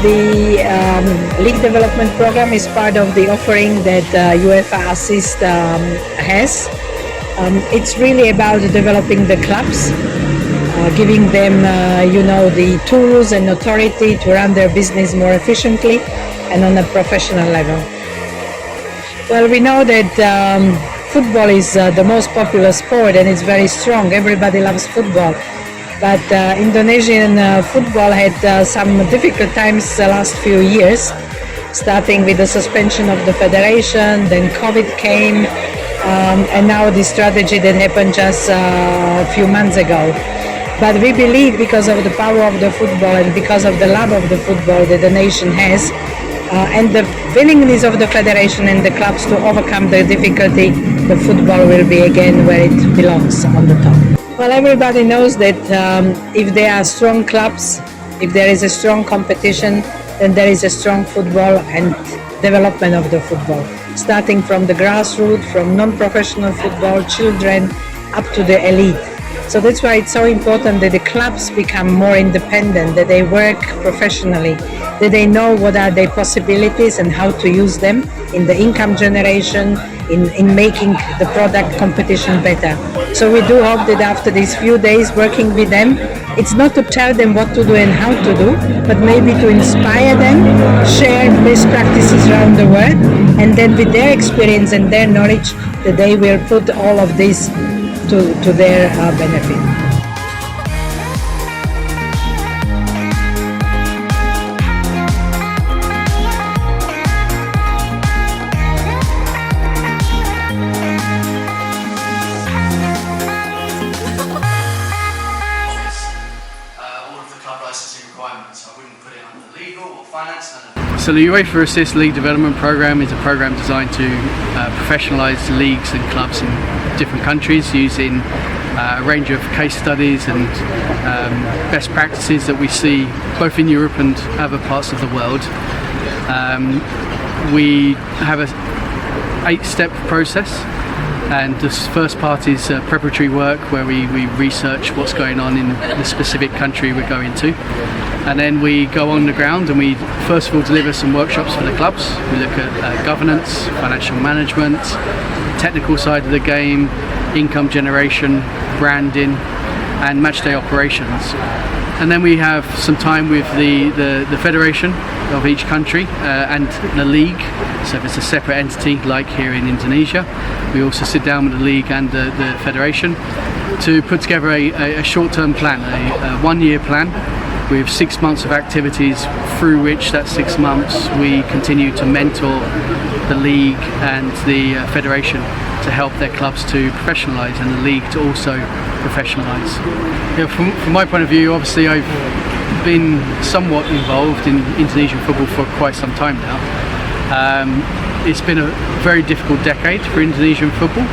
the League Development Program is part of the offering that Uefa Assist has. It's really about developing the clubs, giving them, the tools and authority to run their business more efficiently and on a professional level. Well, we know that football is the most popular sport and it's very strong. Everybody loves football. But Indonesian football had some difficult times the last few years, starting with the suspension of the federation, then COVID came, and now the strategy that happened just a few months ago. But we believe because of the power of the football and because of the love of the football that the nation has, and the willingness of the federation and the clubs to overcome the difficulty, the football will be again where it belongs, on the top. Well, everybody knows that if there are strong clubs, if there is a strong competition, then there is a strong football and development of the football, starting from the grassroots, from non-professional football, children, up to the elite. So that's why it's so important that the clubs become more independent, that they work professionally, that they know what are their possibilities and how to use them in the income generation, in making the product competition better. So we do hope that after these few days working with them, it's not to tell them what to do and how to do, but maybe to inspire them, share best practices around the world, and then with their experience and their knowledge, that they will put all of this to their benefit. So the UEFA Assist League Development Program is a program designed to professionalise leagues and clubs in different countries using a range of case studies and best practices that we see both in Europe and other parts of the world. We have a 8-step process, and this first part is preparatory work where we research what's going on in the specific country we're going to. And then we go on the ground and we first of all deliver some workshops for the clubs. We look at governance, financial management, technical side of the game, income generation, branding and matchday operations. And then we have some time with the federation of each country and the league. So if it's a separate entity like here in Indonesia, we also sit down with the league and the federation to put together a short-term plan, a 1-year plan with 6 months of activities through which that 6 months we continue to mentor the league and the federation to help their clubs to professionalise and the league to also professionalise. Yeah, from my point of view, obviously I've been somewhat involved in Indonesian football for quite some time now. It's been a very difficult decade for Indonesian football,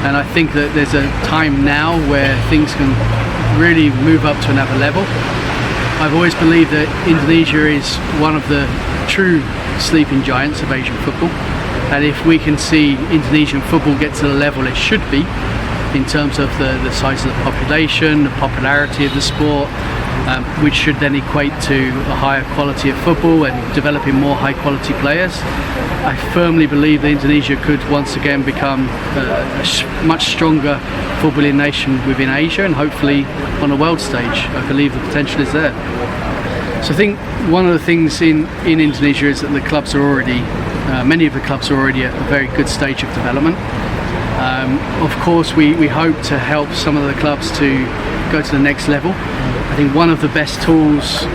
and I think that there's a time now where things can really move up to another level. I've always believed that Indonesia is one of the true sleeping giants of Asian football, and if we can see Indonesian football get to the level it should be in terms of the size of the population, the popularity of the sport, which should then equate to a higher quality of football and developing more high quality players, I firmly believe that Indonesia could once again become a much stronger footballing nation within Asia and hopefully on a world stage. I believe the potential is there. So I think one of the things in Indonesia is that the clubs are already, many of the clubs are already at a very good stage of development. Of course we hope to help some of the clubs to go to the next level. I think one of the best tools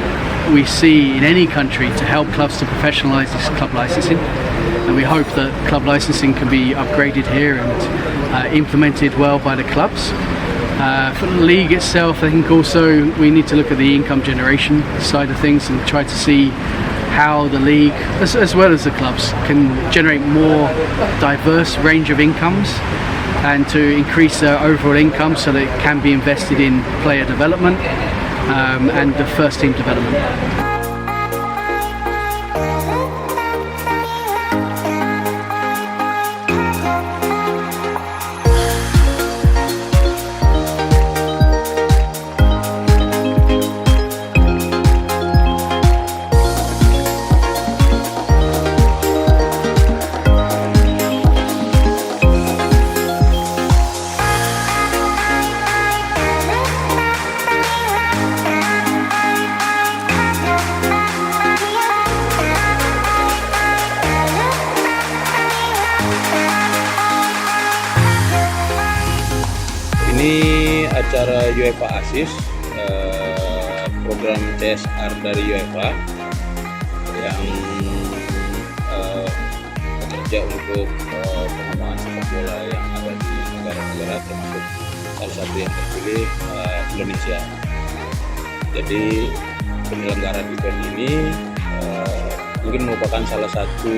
we see in any country to help clubs to professionalise is club licensing, and we hope that club licensing can be upgraded here and implemented well by the clubs. For the league itself, I think also we need to look at the income generation side of things and try to see how the league, as well as the clubs, can generate more diverse range of incomes and to increase their overall income so that it can be invested in player development and the first team development. Ini acara UEFA ASIS, program CSR dari UEFA yang bekerja untuk pengembangan sepak bola yang ada di negara-negara, termasuk salah satu yang terpilih Indonesia. Jadi penyelenggaraan event ini mungkin merupakan salah satu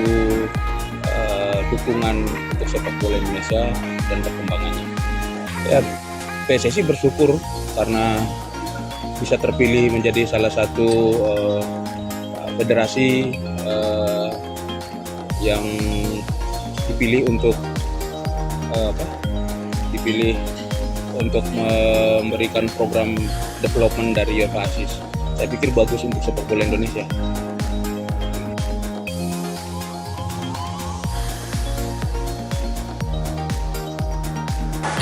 dukungan untuk sepak bola Indonesia dan perkembangannya. Ya, PSSI bersyukur karena bisa terpilih menjadi salah satu federasi yang dipilih untuk memberikan program development dari UEFA ASIS. Saya pikir bagus untuk sepak bola Indonesia.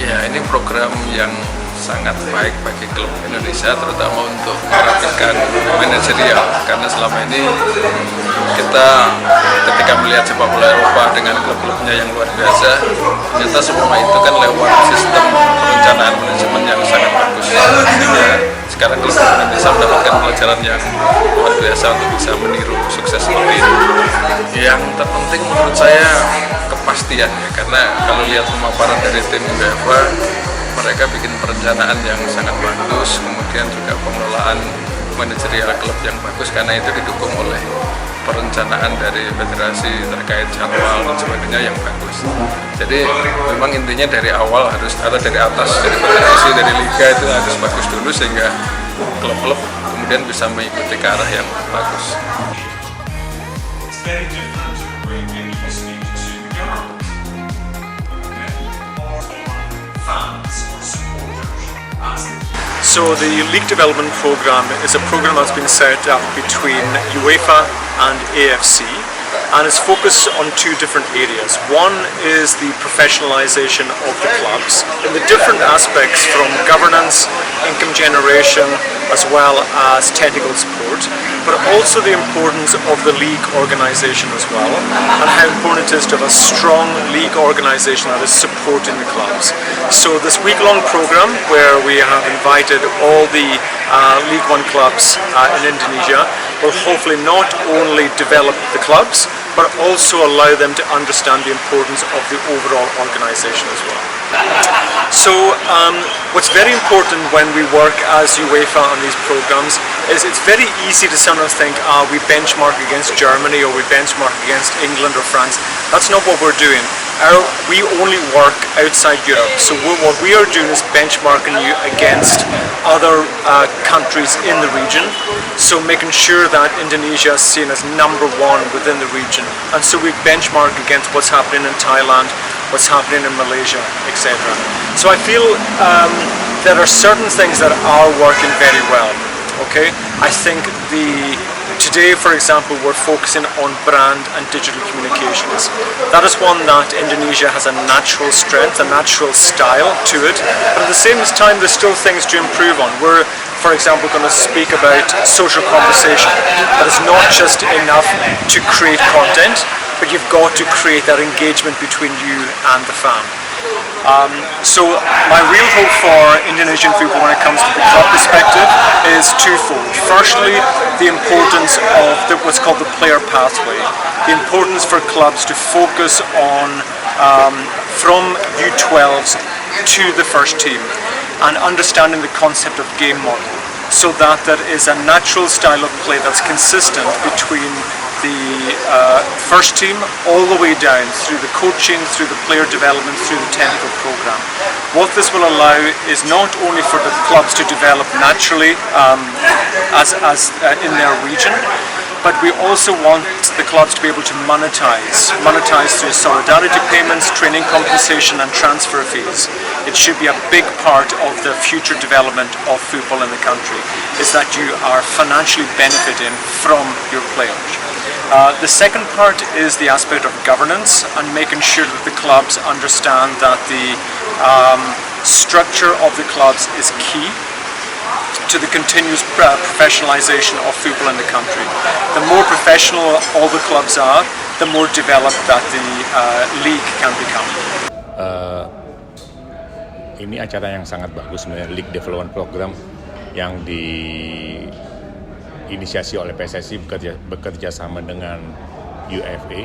Ya, ini program yang sangat baik bagi klub Indonesia, terutama untuk merapikan manajerial, karena selama ini kita ketika melihat sepak bola Eropa dengan klub-klubnya yang luar biasa, ternyata semua itu kan lewat sistem perencanaan manajemen yang sangat bagus. Sehingga sekarang klub Indonesia mendapatkan pelajaran yang luar biasa untuk bisa meniru sukses seperti itu. Yang terpenting menurut saya kepastian ya, karena kalau lihat pemaparan dari tim Uefa, mereka bikin perencanaan yang sangat bagus, kemudian juga pengelolaan manajerial klub yang bagus, karena itu didukung oleh perencanaan dari federasi terkait jadwal dan sebagainya yang bagus. Jadi memang intinya dari awal harus, atau dari atas, dari federasi, dari liga itu harus bagus dulu sehingga klub-klub kemudian bisa mengikuti ke arah yang bagus. So the League Development Program is a program that's been set up between UEFA and AFC, and it's focused on two different areas. One is the professionalization of the clubs in the different aspects, from governance, income generation, as well as technical support, but also the importance of the league organization as well, and how important it is to have a strong league organization that is supporting the clubs. So this week-long program, where we have invited all the League One clubs in Indonesia, will hopefully not only develop the clubs, but also allow them to understand the importance of the overall organization as well. So what's very important when we work as UEFA on these programs is it's very easy to sometimes think we benchmark against Germany or we benchmark against England or France. That's not what we're doing. We only work outside Europe, so what we are doing is benchmarking you against other countries in the region, so making sure that Indonesia is seen as number one within the region, and so we benchmark against what's happening in Thailand, what's happening in Malaysia, etc. So I feel there are certain things that are working very well. Okay, I think today, for example, we're focusing on brand and digital communications. That is one that Indonesia has a natural strength, a natural style to it, but at the same time there's still things to improve on. We're, for example, going to speak about social conversation. That is not just enough to create content, but you've got to create that engagement between you and the fan. So my real hope for Indonesian football when it comes to the club perspective is twofold. Firstly, the importance of what's called the player pathway. The importance for clubs to focus on from U12s to the first team, and understanding the concept of game model, so that there is a natural style of play that's consistent between the first team all the way down through the coaching, through the player development, through the technical program. What this will allow is not only for the clubs to develop naturally as in their region, but we also want the clubs to be able to monetize through solidarity payments, training compensation and transfer fees. It should be a big part of the future development of football in the country, is that you are financially benefiting from your players. The second part is the aspect of governance and making sure that the clubs understand that the structure of the clubs is key to the continuous professionalization of football in the country. The more professional all the clubs are, the more developed that the league can become. ini acara yang sangat bagus sebenarnya, League Development Program yang diinisiasi oleh PSSI bekerja sama dengan Uefa.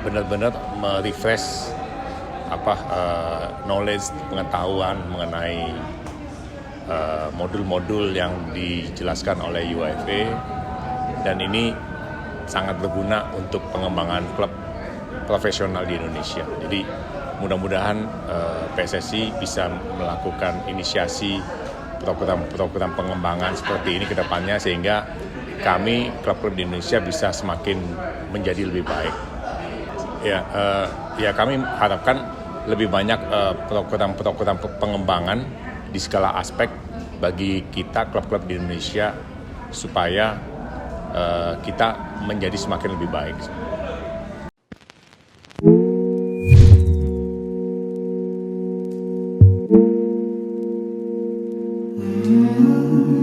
Benar-benar merefresh knowledge, pengetahuan mengenai modul-modul yang dijelaskan oleh Uefa, dan ini sangat berguna untuk pengembangan klub profesional di Indonesia. Jadi mudah-mudahan PSSI bisa melakukan inisiasi program-program pengembangan seperti ini ke depannya, sehingga kami klub-klub di Indonesia bisa semakin menjadi lebih baik. Ya kami harapkan lebih banyak program-program pengembangan di segala aspek bagi kita klub-klub di Indonesia supaya kita menjadi semakin lebih baik.